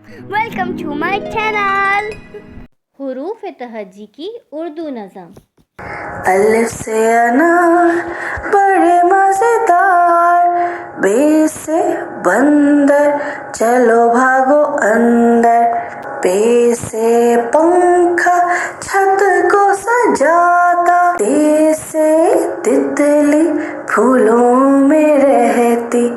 Welcome to my channel. حروف تہجی کی اردو نظم. الف سے انار بڑے مزیدار، بے سے بندر چلو بھاگو اندر، پے سے پنکھا چھت کو سجاتا، تے سے تتلی پھولوں میں رہتی،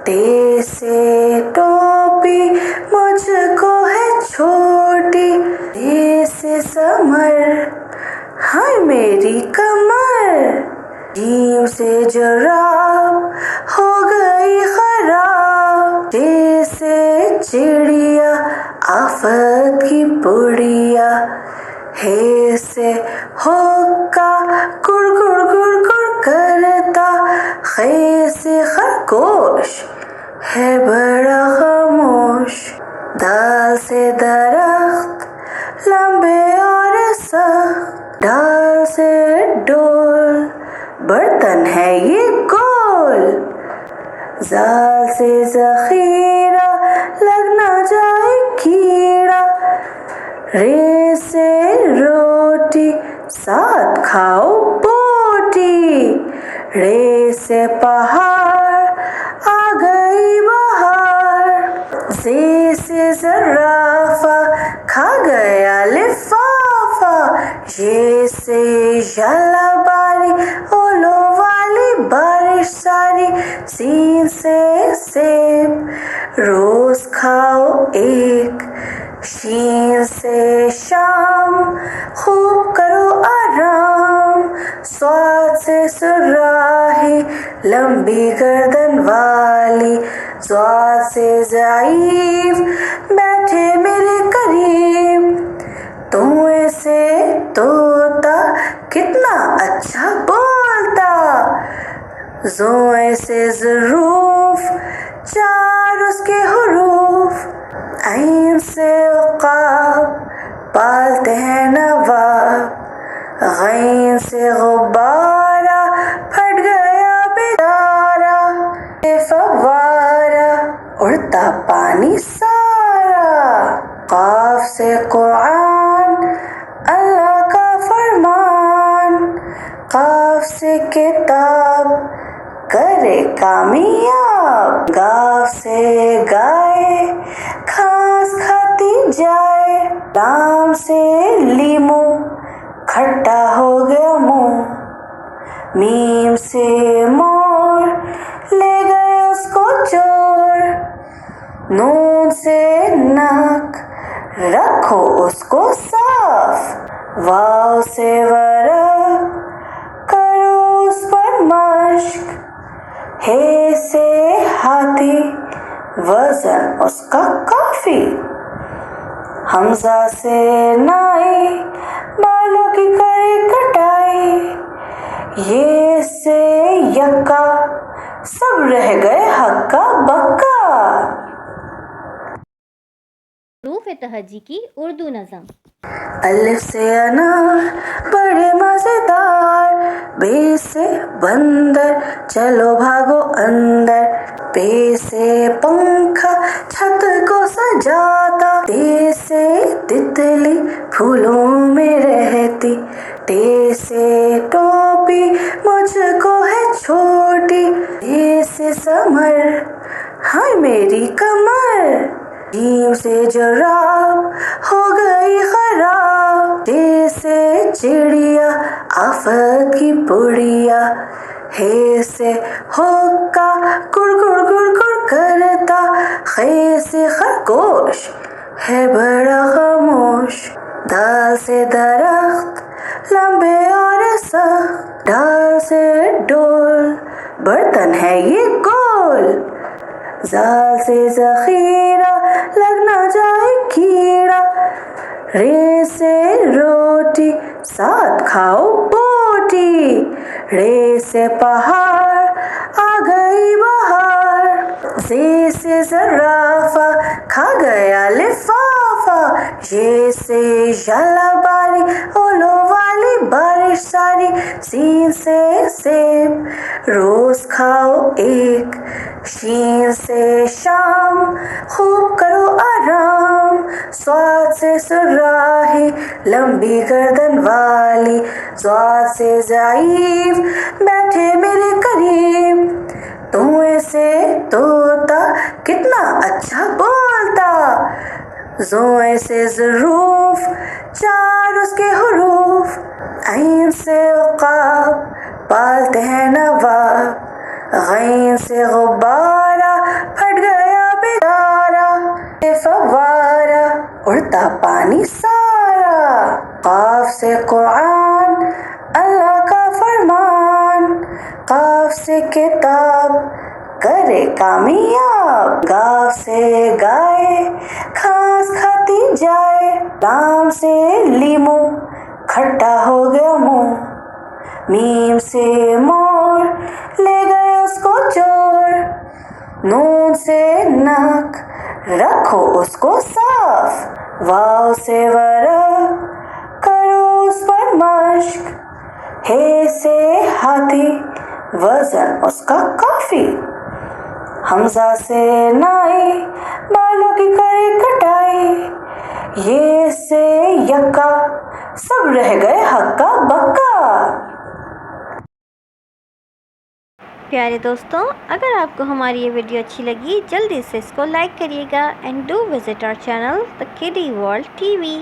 ٹے سے ٹوپی مجھ کو ہے چھوٹی، ٹے سے سمر ہائے میری کمر، جیم سے جراب ہو گئی خراب، چے سے چڑیا آفت کی پڑیا، ہے سے ہوکا گڑ گڑ گڑ گڑ کرتا، خے سے خرگوش ہے بڑا خاموش، دال سے درخت لمبے اور سخت، ڈال سے ڈول برتن ہے یہ گول، زال سے ذخیرہ لگ نہ جائے کیڑا، رے سے روٹی ساتھ کھاؤ بوٹی، رے سے پہاڑ آ گئی بہار، زے سے زرافہ کھا گیا لفافہ، یہ سے یالا باری اولو والی بارش ساری، سین سے سیب روز کھاؤ ایک، شین سے شام خوب کرو آرام، صاد سے سراہی لمبی گردن والی، ضاد سے ضعیف بیٹھے میرے قریب، توئے سے طوطا کتنا اچھا بولتا، زوئے سے ظروف چار اس کے حروف، عین سے عقاب پالتے ہیں نواب، غین سے غبارہ پھٹ گیا بیچارہ، فوارہ اڑتا پانی سارا، قاف سے قرآن اللہ کا فرمان، قاف سے کتاب کرے کامیاب، گاف سے گائے گھاس کھاتی جائے، لام سے لیمو کھٹا ہو گیا منہ، میم سے مور لے گئے اس کو چور، نون سے ناک رکھو اس کو صاف، واو سے ورق کرو اس پر مشق، ہے سے ہاتھی وزن اس کا کافی، حمزہ سے نائی بالوں کی کرے کٹائی، یہ سے یکا سب رہ گئے ہکا بکا. حروف تہجی کی اردو نظم. الف سے انار بڑے مزیدار، بے سے بندر چلو بھاگو اندر، پے سے پنکھا چھت کو سجاتا، تے سے تتلی پھولوں میں رہتی، ٹے سے ٹوپی مجھ کو ہے چھوٹی، ٹے سے سمر ہائے میری کمر، جیم سے جراب ہو گئی خراب، چے سے چڑیا آفت کی پڑیا، ہے سے ہوکا گڑ گڑ گڑ گڑ کرتا، خے سے خرگوش ہے بڑا خاموش، دال سے درخت لمبے اور سخت، ڈال سے ڈول برتن ہے یہ گول، زال سے ذخیرہ لگ نہ جائے کیڑا، رے سے روٹی ساتھ کھاؤ بوٹی، رے سے پہاڑ آ گئی بہار، زے سے زرافہ کھا گیا لفافہ، یہ سے یالا باری اولو والی بارش ساری، سین سے سیب روز کھاؤ ایک، شین سے شام خوب کرو آرام، سے سراہی لمبی گردن والی، ضاد سے ضعیف بیٹھے میرے قریب، توئیں سے طوطا کتنا اچھا بولتا، زوئیں سے ظروف چار اس کے حروف، عین سے عقاب پالتے ہیں نواب، غین سے غبارہ پھٹ گیا بیچارہ، فوارہ اڑتا پانی سارا، قاف سے قرآن اللہ کا فرمان، قاف سے کتاب کرے کامیاب، گاف سے گائے گھاس کھاتی جائے، لام سے لیمو کھٹا ہو گیا منہ، میم سے مور لے گئے اس کو چور، نون سے ناک رکھو اس کو صاف، واو سے ورق کرو اس پر مشق، ہے سے ہاتھی وزن اس کا کافی، حمزہ سے نائی بالوں کی کرے کٹائی، یہ سے یکا سب رہ گئے ہکا بکا۔ پیارے دوستوں، اگر آپ کو ہماری یہ ویڈیو اچھی لگی جلدی سے اس کو لائک کریے گا، and do visit our channel The Kiddie World TV۔